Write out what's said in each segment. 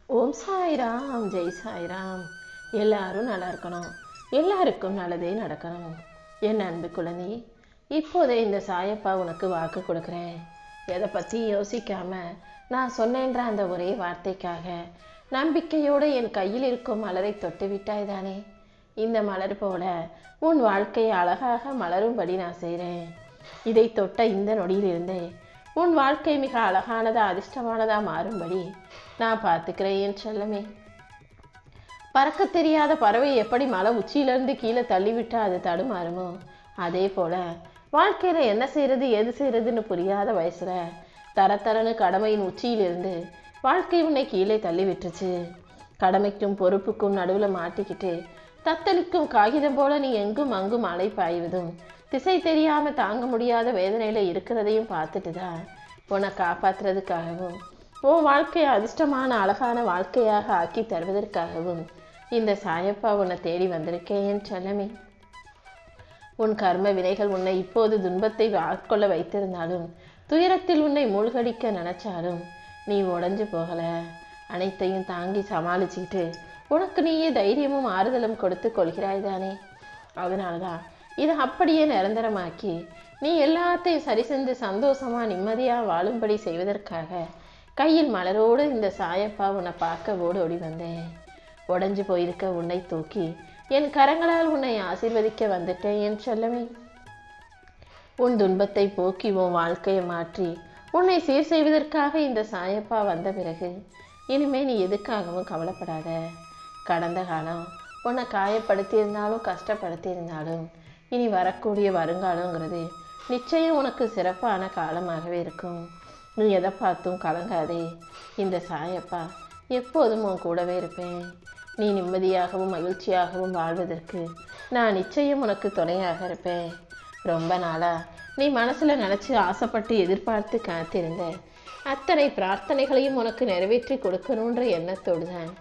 ஓம் சாய்ராம், ஜெய் சாய்ராம். எல்லாரும் நல்லா இருக்கணும், எல்லாருக்கும் நல்லதே நடக்கணும். என் அன்பு குழந்தை, இப்போதே இந்த சாயப்பா உனக்கு வாக்கு கொடுக்குறேன். எதை பற்றி யோசிக்காம நான் சொன்னேன்ற அந்த ஒரே வார்த்தைக்காக நம்பிக்கையோடு என் கையில் இருக்கும் மலரை தொட்டு விட்டாய் தானே. இந்த மலர் போல உன் வாழ்க்கையை அழகாக மலரும்படி நான் செய்கிறேன். இதை தொட்ட இந்த நொடியிலிருந்தே உன் வாழ்க்கை மிக அழகானதா அதிர்ஷ்டமானதா மாறும்படி நான் பார்த்துக்கிறேன் என் செல்லமே. பறக்க தெரியாத பறவை எப்படி மலை உச்சியிலிருந்து கீழே தள்ளிவிட்டா அது தடுமாறுமோ, அதே போல வாழ்க்கையில என்ன செய்யறது எது செய்யறதுன்னு புரியாத வயசுல தரத்தரன்னு கடமையின் உச்சியிலிருந்து வாழ்க்கை உன்னை கீழே தள்ளி விட்டுருச்சு. கடமைக்கும் பொறுப்புக்கும் நடுவில் மாட்டிக்கிட்டு தத்தளிக்கும் காகிதம் போல நீ எங்கும் அங்கும் அலை பாய்வதும் திசை தெரியாம தாங்க முடியாத வேதனையில இருக்கிறதையும் பார்த்துட்டு தான் உன்னை காப்பாத்துறதுக்காகவும் உன் வாழ்க்கையை அதிர்ஷ்டமான அழகான வாழ்க்கையாக ஆக்கி தருவதற்காகவும் இந்த சாயப்பா உன்னை தேடி வந்திருக்கேன் என் செல்லமே. உன் கர்ம வினைகள் உன்னை இப்போது துன்பத்தை ஆட்கொள்ள வைத்திருந்தாலும், துயரத்தில் உன்னை மூழ்கடிக்க நினைச்சாலும் நீ உடைஞ்சு போகல. அனைத்தையும் தாங்கி சமாளிச்சுக்கிட்டு உனக்கு நீயே தைரியமும் ஆறுதலும் கொடுத்து கொள்கிறாய் தானே. அதனால்தான் இதை அப்படியே நிரந்தரமாக்கி நீ எல்லாத்தையும் சரி செஞ்சு சந்தோஷமா நிம்மதியா வாழும்படி செய்வதற்காக கையில் மலரோடு இந்த சாயப்பா உன்னை பார்க்க ஓடி வந்தேன். உடைஞ்சு போயிருக்க உன்னை தூக்கி என் கரங்களால் உன்னை ஆசீர்வதிக்க வந்துட்டேன் என் செல்லமே. உன் துன்பத்தை போக்கி உன் வாழ்க்கையை மாற்றி உன்னை சீர் செய்வதற்காக இந்த சாயப்பா வந்த பிறகு இனிமே நீ எதுக்காகவும் கவலைப்படாத. கடந்த காலம் உன்னை காயப்படுத்தியிருந்தாலும் கஷ்டப்படுத்தியிருந்தாலும் இனி வரக்கூடிய வருங்காலங்கிறது நிச்சயம் உனக்கு சிறப்பான காலமாகவே இருக்கும். நீ எதை பார்த்தும் கலங்காதே. இந்த சாயப்பா எப்போதும் உன் கூடவே இருப்பேன். நீ நிம்மதியாகவும் மகிழ்ச்சியாகவும் வாழ்வதற்கு நான் நிச்சயம் உனக்கு துணையாக இருப்பேன். ரொம்ப நாளா நீ மனசுல நினைச்சு ஆசைப்பட்டு எதிர்பார்த்து காத்திருந்த அத்தனை பிரார்த்தனைகளையும் உனக்கு நிறைவேற்றி கொடுக்கணுன்ற எண்ணத்தோடு தான்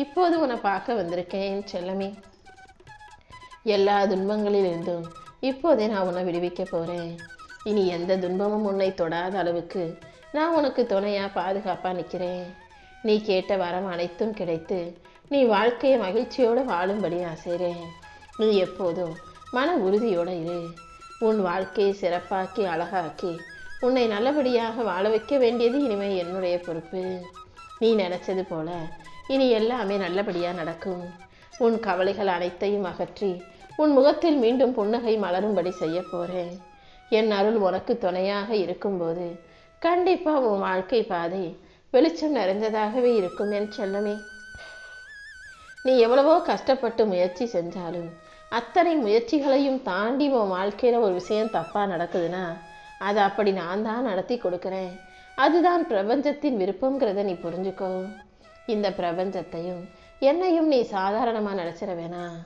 இப்போது உன்னை பார்க்க வந்திருக்கேன் செல்லமே. எல்லா துன்பங்களிலிருந்தும் இப்போதே நான் உன்னை விடுவிக்க போறேன். இனி எந்த துன்பமும் உன்னை தொடாத அளவுக்கு நான் உனக்கு துணையா பாதுகாப்பா நிற்கிறேன். நீ கேட்ட வரம் அனைத்தும் கிடைத்து நீ வாழ்க்கையை மகிழ்ச்சியோடு வாழும்படி நான் செய்கிறேன். நீ எப்போதும் மன உறுதியோடு இரு. உன் வாழ்க்கையை சிறப்பாக்கி அழகாக்கி உன்னை நல்லபடியாக வாழ வைக்க வேண்டியது இனிமேல் என்னுடைய பொறுப்பு. நீ நினைச்சது போல இனி எல்லாமே நல்லபடியாக நடக்கும். உன் கவலைகள் அனைத்தையும் அகற்றி உன் முகத்தில் மீண்டும் புன்னகை மலரும்படி செய்ய போறேன். என் அருள் உனக்கு துணையாக இருக்கும்போது கண்டிப்பா உன் வாழ்க்கை பாதை வெளிச்சம் நிறைந்ததாகவே இருக்கும் என் செல்லமே. நீ எவ்வளவோ கஷ்டப்பட்டு முயற்சி செஞ்சாலும் அத்தனை முயற்சிகளையும் தாண்டி உன் வாழ்க்கையில ஒரு விஷயம் தப்பா நடக்குதுன்னா அதை அப்படி நான் தான் நடத்தி கொடுக்குறேன். அதுதான் பிரபஞ்சத்தின் விருப்பங்கிறத நீ புரிஞ்சுக்கோ. இந்த பிரபஞ்சத்தையும் என்னையும் நீ சாதாரணமாக நினச்சிட வேணாம்.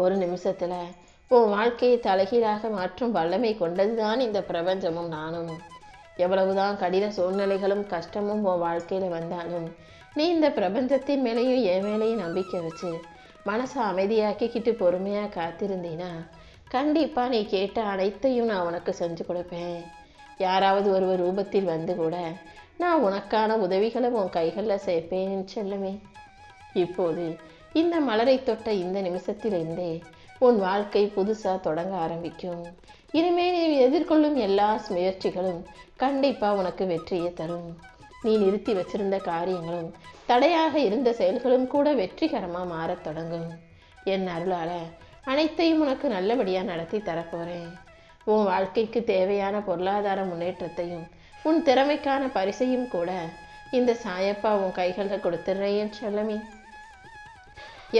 ஒரு நிமிஷத்துல உன் வாழ்க்கையை தலைகீழாக மாற்றும் வல்லமை கொண்டதுதான் இந்த பிரபஞ்சமும் நானும். எவ்வளவுதான் கடின சூழ்நிலைகளும் கஷ்டமும் உன் வாழ்க்கையில வந்தாலும் நீ இந்த பிரபஞ்சத்தின் மேலேயும் என் மேலேயும் நம்பிக்கை வச்சு மனசை அமைதியாக்கிக்கிட்டு பொறுமையா காத்திருந்தீனா கண்டிப்பா நீ கேட்ட அனைத்தையும் நான் உனக்கு செஞ்சு கொடுப்பேன். யாராவது ஒருவர் ரூபத்தில் வந்து கூட நான் உனக்கான உதவிகளை உன் கைகளில் சேர்ப்பேன் செல்லமே. இப்போது இந்த மலரை தொட்ட இந்த நிமிஷத்திலிருந்தே உன் வாழ்க்கை புதுசா தொடங்க ஆரம்பிக்கும். இனிமேல் நீ எதிர்கொள்ளும் எல்லா முயற்சிகளும் கண்டிப்பா உனக்கு வெற்றியை தரும். நீ நிறுத்தி வச்சிருந்த காரியங்களும் தடையாக இருந்த செயல்களும் கூட வெற்றிகரமா மாறத் தொடங்கும். என் அருளால அனைத்தையும் உனக்கு நல்லபடியா நடத்தி தரப்போறேன். உன் வாழ்க்கைக்கு தேவையான பொருளாதார முன்னேற்றத்தையும் உன் திறமைக்கான பரிசையும் கூட இந்த சாயப்பா உன் கைகளில் கொடுத்துடுறேன் செல்லமே.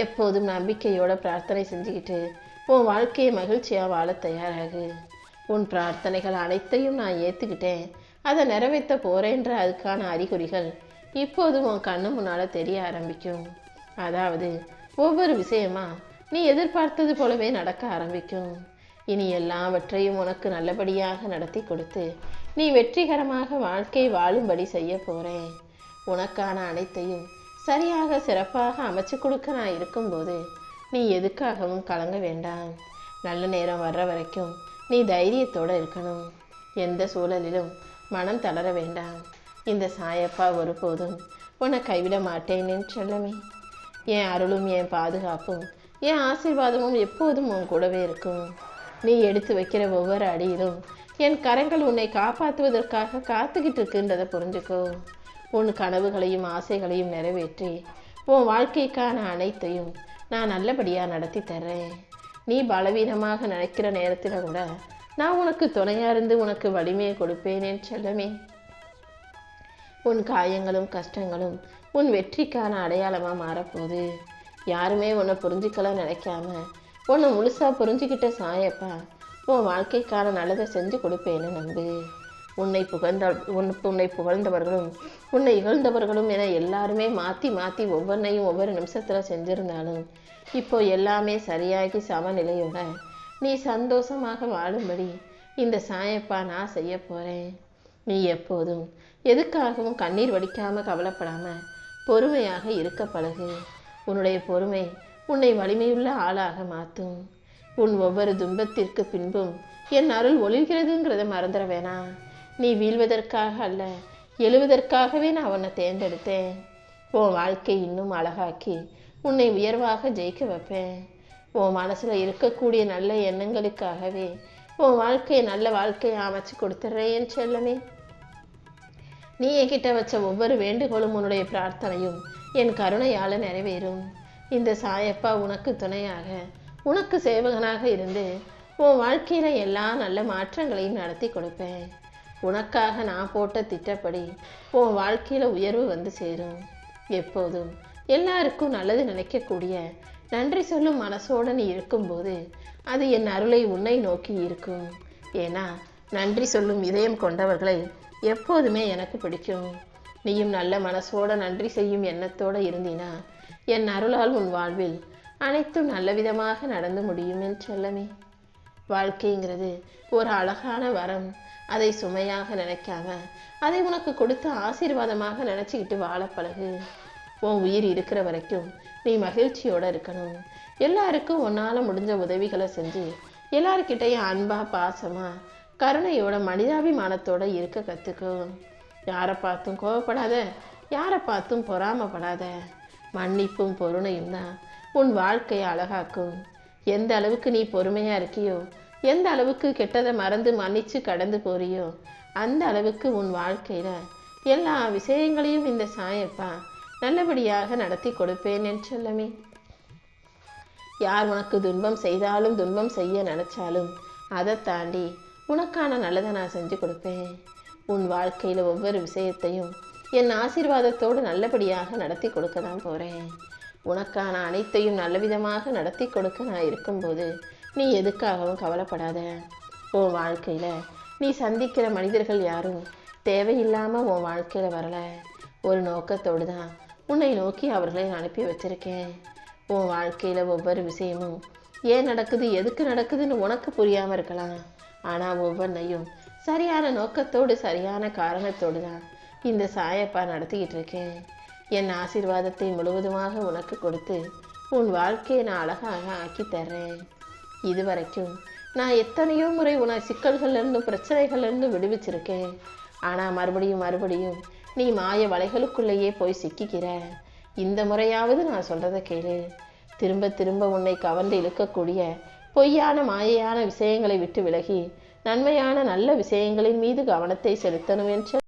எப்போதும் நம்பிக்கையோட பிரார்த்தனை செஞ்சுக்கிட்டு உன் வாழ்க்கையை மகிழ்ச்சியா வாழ தயாராகு. உன் பிரார்த்தனைகள் அனைத்தையும் நான் ஏத்துக்கிட்டேன், அதை நிறைவேற்ற போறேன்ற அதுக்கான அறிகுறிகள் இப்போதும் உன் கண்ணு முன்னால தெரிய ஆரம்பிக்கும். அதாவது ஒவ்வொரு விஷயமா நீ எதிர்பார்த்தது போலவே நடக்க ஆரம்பிக்கும். இனி எல்லாவற்றையும் உனக்கு நல்லபடியாக நடத்தி கொடுத்து நீ வெற்றிகரமாக வாழ்க்கை வாழும்படி செய்ய போறேன். உனக்கான அனைத்தையும் சரியாக சிறப்பாக அமைச்சு கொடுக்க நான் இருக்கும்போது நீ எதுக்காகவும் கலங்க வேண்டாம். நல்ல நேரம் வர்ற வரைக்கும் நீ தைரியத்தோடு இருக்கணும். எந்த சூழலிலும் மனம் தளர வேண்டாம். இந்த சாயப்பா ஒருபோதும் உன்னை கைவிட மாட்டேன் என் செல்லமே. என் அருளும் என் பாதுகாப்பும் என் ஆசீர்வாதமும் எப்போதும் உன் கூடவே இருக்கும். நீ எடுத்து வைக்கிற ஒவ்வொரு அடியிலும் என் கரங்கள் உன்னை காப்பாற்றுவதற்காக காத்துக்கிட்டு இருக்குன்றதை புரிஞ்சுக்கோ. உன் கனவுகளையும் ஆசைகளையும் நிறைவேற்றி உன் வாழ்க்கைக்கான அனைத்தையும் நான் நல்லபடியாக நடத்தி தர்றேன். நீ பலவீனமாக நினைக்கிற நேரத்தில் கூட நான் உனக்கு துணையாக இருந்து உனக்கு வலிமையை கொடுப்பேன் என் செல்லமே. உன் காயங்களும் கஷ்டங்களும் உன் வெற்றிக்கான அடையாளமாக மாறப்போகுது. யாருமே உன்னை புரிஞ்சுக்கலாம் நினைக்காம உன்னை முழுசாக புரிஞ்சுக்கிட்ட சாயப்பா உன் வாழ்க்கைக்கான நல்லதை செஞ்சு கொடுப்பேன்னு நம்பு. உன்னை புகழ்ந்தவர்களும் உன்னை இகழ்ந்தவர்களும் என எல்லாருமே மாற்றி மாற்றி ஒவ்வொன்றையும் ஒவ்வொரு நிமிஷத்தில் செஞ்சிருந்தாலும் இப்போ எல்லாமே சரியாகி சமநிலையோட நீ சந்தோஷமாக வாழும்படி இந்த சாயப்பா நான் செய்ய போகிறேன். நீ எப்போதும் எதுக்காகவும் கண்ணீர் வடிக்காமல் கவலைப்படாமல் பொறுமையாக இருக்க பழகு. உன்னுடைய பொறுமை உன்னை வலிமையுள்ள ஆளாக மாற்றும். உன் ஒவ்வொரு துன்பத்திற்கு பின்பும் என் அருள் ஒளிர்கிறதுங்கிறத மறந்துட வேணாம். நீ வீழ்வதற்காக அல்ல, எழுவதற்காகவே நான் உன்னை தேர்ந்தெடுத்தேன். உன் வாழ்க்கை இன்னும் அழகாக்கி உன்னை உயர்வாக ஜெயிக்க வைப்பேன். உன் மனசில் இருக்கக்கூடிய நல்ல எண்ணங்களுக்காகவே உன் வாழ்க்கையை நல்ல வாழ்க்கையை அமைச்சு கொடுத்துட்றேன் என் செல்லமே. நீ என்கிட்ட வச்ச ஒவ்வொரு வேண்டுகோளும் உன்னுடைய பிரார்த்தனையும் என் கருணையால் நிறைவேறும். இந்த சாயப்பா உனக்கு துணையாக உனக்கு சேவகனாக இருந்து உன் வாழ்க்கையில் எல்லா நல்ல மாற்றங்களையும் நடத்தி கொடுப்பேன். உனக்காக நான் போட்ட திட்டப்படி உன் வாழ்க்கையில் உயர்வு வந்து சேரும். எப்போதும் எல்லாருக்கும் நல்லது நினைக்கக்கூடிய நன்றி சொல்லும் மனசோடு நீ இருக்கும்போது அது என் அருளை உன்னை நோக்கி இருக்கும். ஏன்னா நன்றி சொல்லும் இதயம் கொண்டவர்களை எப்போதுமே எனக்கு பிடிக்கும். நீயும் நல்ல மனசோட நன்றி செய்யும் எண்ணத்தோடு இருந்தினா என் அருளால் உன் வாழ்வில் அனைத்தும் நல்ல விதமாக நடந்து முடியும் என் செல்லமே. வாழ்க்கைங்கிறது ஒரு அழகான வரம். அதை சுமையாக நினைக்காம அதை உனக்கு கொடுத்த ஆசீர்வாதமாக நினச்சிக்கிட்டு வாழ பழகு. உன் உயிர் இருக்கிற வரைக்கும் நீ மகிழ்ச்சியோடு இருக்கணும். எல்லாருக்கும் உன்னால் முடிஞ்ச உதவிகளை செஞ்சு எல்லாருக்கிட்டையும் அன்பா பாசமா கருணையோட மனிதாபிமானத்தோட இருக்க கற்றுக்கும். யாரை பார்த்தும் கோவப்படாத, யாரை பார்த்தும் பொறாமப்படாத. மன்னிப்பும் பொறுமையும் தான் உன் வாழ்க்கையை அழகாக்கும். எந்த அளவுக்கு நீ பொறுமையாக இருக்கியோ, எந்த அளவுக்கு கெட்டதை மறந்து மன்னிச்சு கடந்து போறியோ, அந்த அளவுக்கு உன் வாழ்க்கையில் எல்லா விஷயங்களையும் இந்த சாயப்பா நல்லபடியாக நடத்தி கொடுப்பேன் என் செல்லமே. யார் உனக்கு துன்பம் செய்தாலும் துன்பம் செய்ய நினைச்சாலும் அதை தாண்டி உனக்கான நல்லதை நான் செஞ்சு கொடுப்பேன். உன் வாழ்க்கையில் ஒவ்வொரு விஷயத்தையும் என் ஆசீர்வாதத்தோடு நல்லபடியாக நடத்தி கொடுக்க தான் போகிறேன். உனக்கான அனைத்தையும் நல்ல விதமாக நடத்தி கொடுக்க நான் இருக்கும்போது நீ எதுக்காகவும் கவலைப்படாத. உன் வாழ்க்கையில் நீ சந்திக்கிற மனிதர்கள் யாரும் தேவையில்லாமல் உன் வாழ்க்கையில் வரலை. ஒரு நோக்கத்தோடு தான் உன்னை நோக்கி அவர்களை அனுப்பி வச்சிருக்கேன். உன் வாழ்க்கையில் ஒவ்வொரு விஷயமும் ஏன் நடக்குது, எதுக்கு நடக்குதுன்னு உனக்கு புரியாமல் இருக்கலாம். ஆனால் ஒவ்வொன்றையும் சரியான நோக்கத்தோடு சரியான காரணத்தோடு தான் இந்த சாயப்பா நடத்திக்கிட்டு இருக்கேன். என் ஆசீர்வாதத்தை முழுவதுமாக உனக்கு கொடுத்து உன் வாழ்க்கையை நான் அழகாக ஆக்கி தர்றேன். இதுவரைக்கும் நான் எத்தனையோ முறை உன்னை சிக்கல்கள்லேருந்து பிரச்சனைகள்லேருந்து விடுவிச்சிருக்கேன். ஆனால் மறுபடியும் நீ மாய வலைகளுக்குள்ளேயே போய் சிக்கிக்கிற. இந்த முறையாவது நான் சொல்கிறத கேளு. திரும்ப திரும்ப உன்னை கவர்ந்து இழுக்கக்கூடிய பொய்யான மாயையான விஷயங்களை விட்டு விலகி நன்மையான நல்ல விஷயங்களின் மீது கவனத்தை செலுத்தணும் என்ற